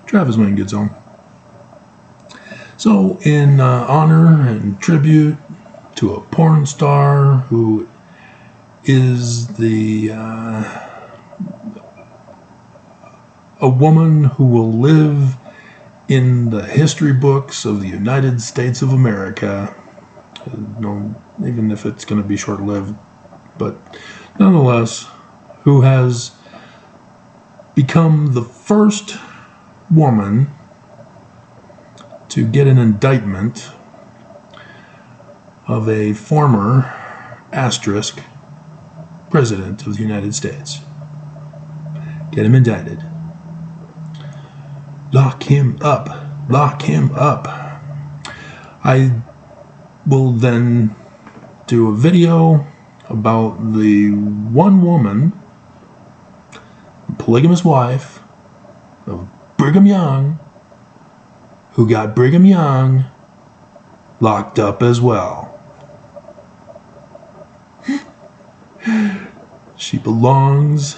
Travis Wayne gets home. So, in honor and tribute to a porn star who is a woman who will live in the history books of the United States of America, even if it's going to be short-lived, but nonetheless, who has become the first woman to get an indictment of a former asterisk president of the United States. Get him indicted. Lock him up. Lock him up. I will then do a video about the one woman, polygamous wife of Brigham Young, who got Brigham Young locked up as well. She belongs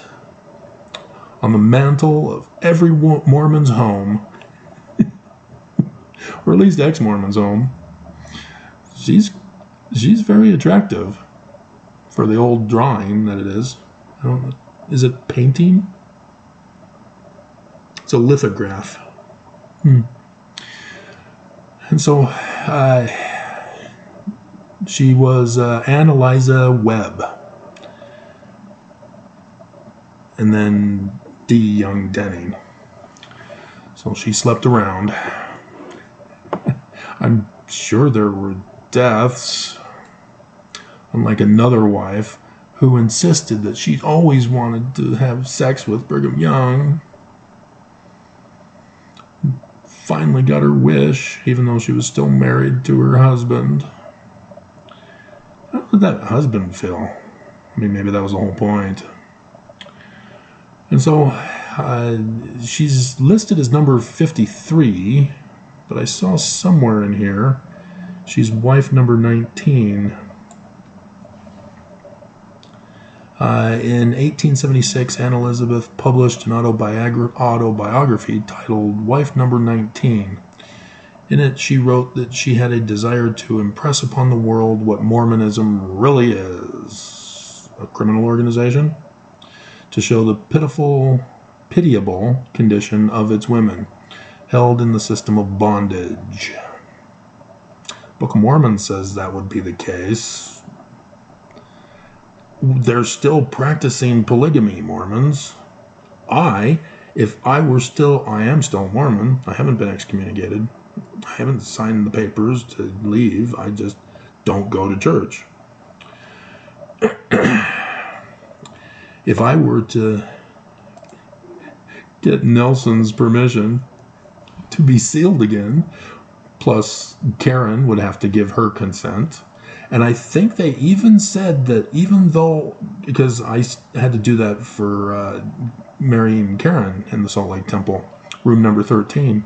on the mantle of every Mormon's home, or at least ex-Mormon's home. She's very attractive for the old drawing that it is. I don't know. Is it painting? It's a lithograph. And so she was Ann Eliza Webb, and then D. Young Denning. So she slept around. I'm sure there were deaths, unlike another wife who insisted that she always wanted to have sex with Brigham Young. Finally got her wish, even though she was still married to her husband. How did that husband feel? I mean, maybe that was the whole point. And so she's listed as number 53, but I saw somewhere in here she's wife number 19. In 1876, Anne Elizabeth published an autobiography titled Wife Number 19. In it, she wrote that she had a desire to impress upon the world what Mormonism really is, a criminal organization, to show the pitiable condition of its women, held in the system of bondage. Book of Mormon says that would be the case. They're still practicing polygamy, Mormons. I am still Mormon. I haven't been excommunicated. I haven't signed the papers to leave. I just don't go to church. If I were to get Nelson's permission to be sealed again, plus Karen would have to give her consent. And I think they even said that even though, because I had to do that for marrying Karen in the Salt Lake Temple, room number 13,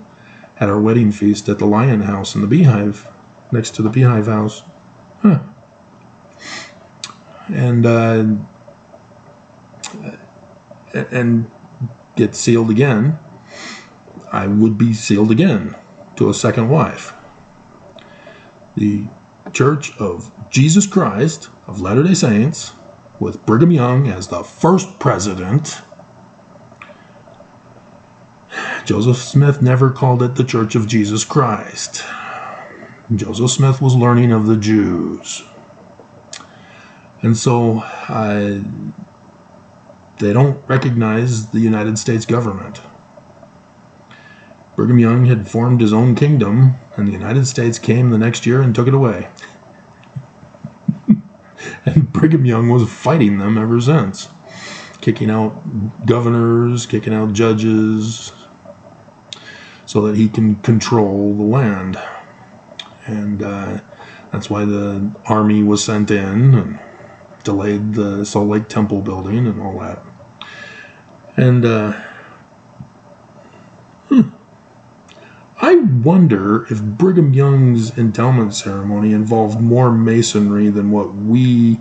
had our wedding feast at the Lion House in the Beehive, next to the Beehive House. And get sealed again, I would be sealed again to a second wife. The Church of Jesus Christ of Latter-day Saints, with Brigham Young as the first president. Joseph Smith never called it the Church of Jesus Christ. Joseph Smith was learning of the Jews. And so they don't recognize the United States government. Brigham Young had formed his own kingdom, and the United States came the next year and took it away. And Brigham Young was fighting them ever since, kicking out governors, kicking out judges, so that he can control the land. And that's why the army was sent in and delayed the Salt Lake Temple building and all that. And I wonder if Brigham Young's endowment ceremony involved more masonry than what we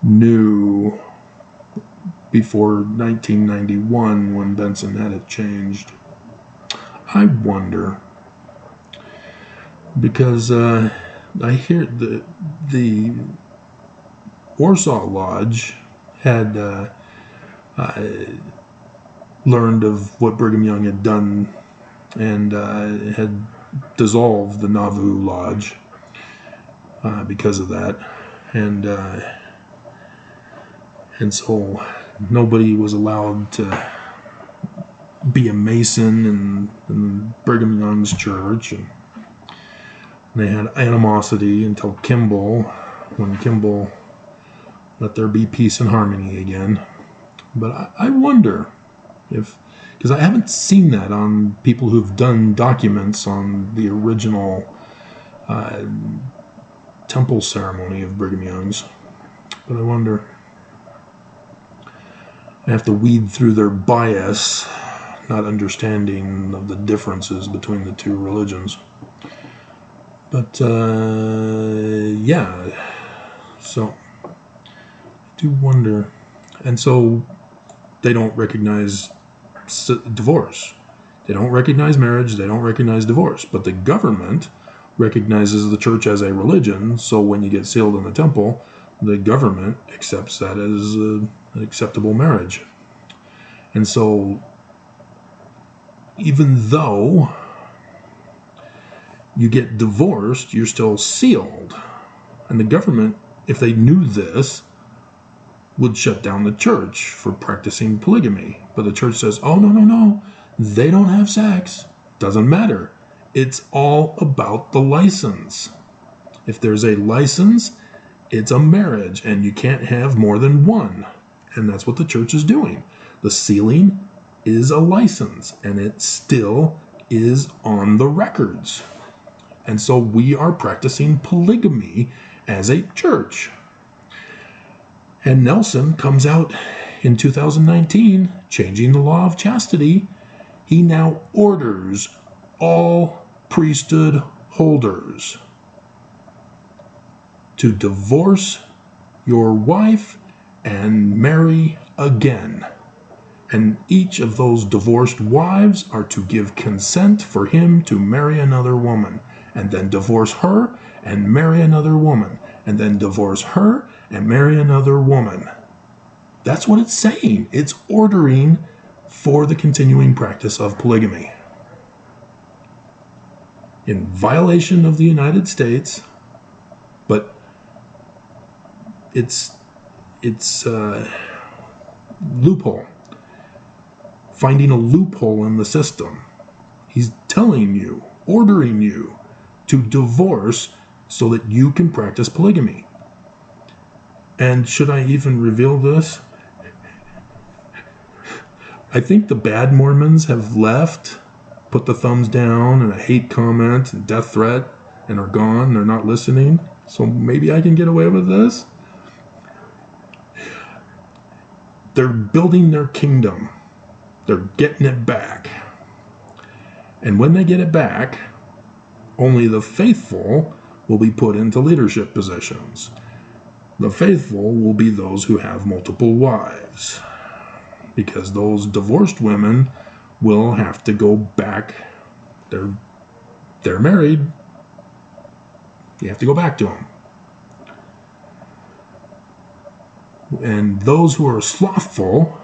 knew before 1991 when Benson had it changed. I wonder, because I hear the Warsaw Lodge had learned of what Brigham Young had done and had dissolved the Nauvoo Lodge because of that, and so nobody was allowed to be a Mason in Brigham Young's church, and they had animosity until when Kimball let there be peace and harmony again. But I wonder if, because I haven't seen that on people who've done documents on the original temple ceremony of Brigham Young's, but I wonder. I have to weed through their bias, not understanding of the differences between the two religions. But yeah, so I do wonder. And so they don't recognize divorce. They don't recognize marriage. They don't recognize divorce. But the government recognizes the church as a religion. So when you get sealed in the temple, the government accepts that as an acceptable marriage. And so even though you get divorced, you're still sealed. And the government, if they knew this, would shut down the church for practicing polygamy. But the church says, oh, no, they don't have sex. Doesn't matter. It's all about the license. If there's a license, it's a marriage, and you can't have more than one. And that's what the church is doing. The sealing is a license, and it still is on the records. And so we are practicing polygamy as a church. And Nelson comes out in 2019, changing the law of chastity. He now orders all priesthood holders to divorce your wife and marry again. And each of those divorced wives are to give consent for him to marry another woman, and then divorce her and marry another woman, and then divorce her and marry another woman. That's what it's saying. It's ordering for the continuing practice of polygamy. In violation of the United States, but it's loophole. Finding a loophole in the system. He's telling you, ordering you to divorce so that you can practice polygamy. And should I even reveal this? I think the bad Mormons have left, put the thumbs down and a hate comment and death threat, and are gone. They're not listening. So maybe I can get away with this. They're building their kingdom. They're getting it back. And when they get it back, only the faithful will be put into leadership positions. The faithful will be those who have multiple wives, because those divorced women will have to go back. They're married. You have to go back to them. And those who are slothful,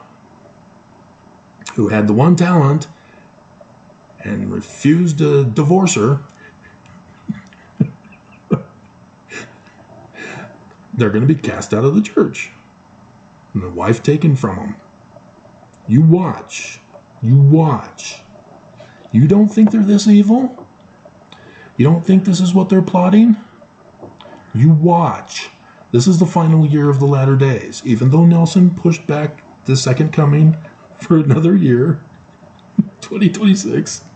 who had the one talent and refused to divorce her, they're going to be cast out of the church and the wife taken from them. You watch. You don't think they're this evil? You don't think this is what they're plotting? You watch. This is the final year of the latter days. Even though Nelson pushed back the second coming for another year, 2026,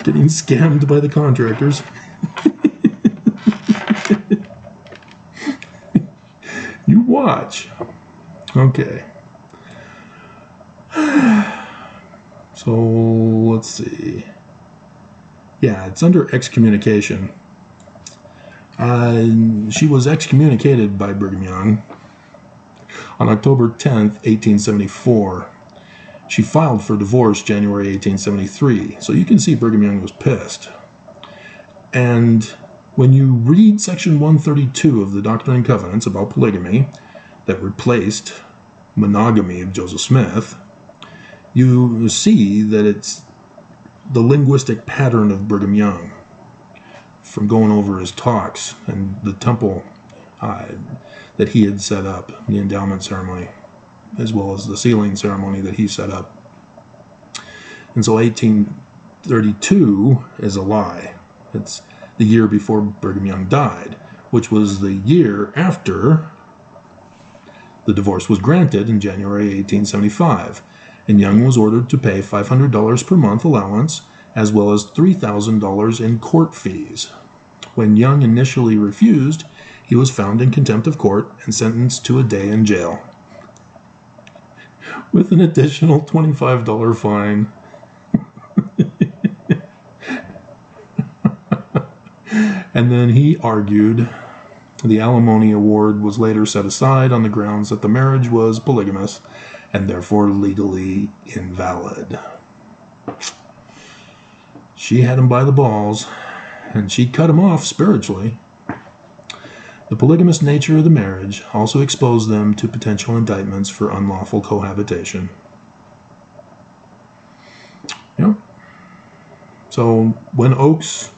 getting scammed by the contractors. You watch. Okay. So let's see. Yeah, it's under excommunication. She was excommunicated by Brigham Young on October 10th, 1874. She filed for divorce January 1873, so you can see Brigham Young was pissed. And when you read Section 132 of the Doctrine and Covenants about polygamy that replaced monogamy of Joseph Smith, you see that it's the linguistic pattern of Brigham Young from going over his talks and the temple that he had set up, the endowment ceremony, as well as the sealing ceremony that he set up. And so 1832 is a lie. It's the year before Brigham Young died, which was the year after the divorce was granted in January 1875, and Young was ordered to pay $500 per month allowance, as well as $3,000 in court fees. When Young initially refused, he was found in contempt of court and sentenced to a day in jail, with an additional $25 fine. And then he argued the alimony award was later set aside on the grounds that the marriage was polygamous and therefore legally invalid. She had him by the balls, and she cut him off spiritually. The polygamous nature of the marriage also exposed them to potential indictments for unlawful cohabitation. Yep. So when Oakes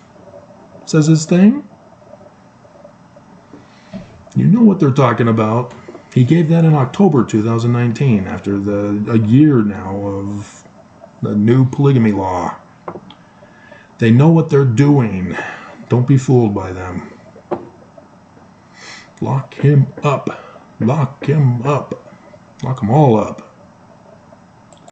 says his thing, you know what they're talking about. He gave that in October 2019, after a year now of the new polygamy law. They know what they're doing. Don't be fooled by them. Lock him up. Lock him up. Lock them all up.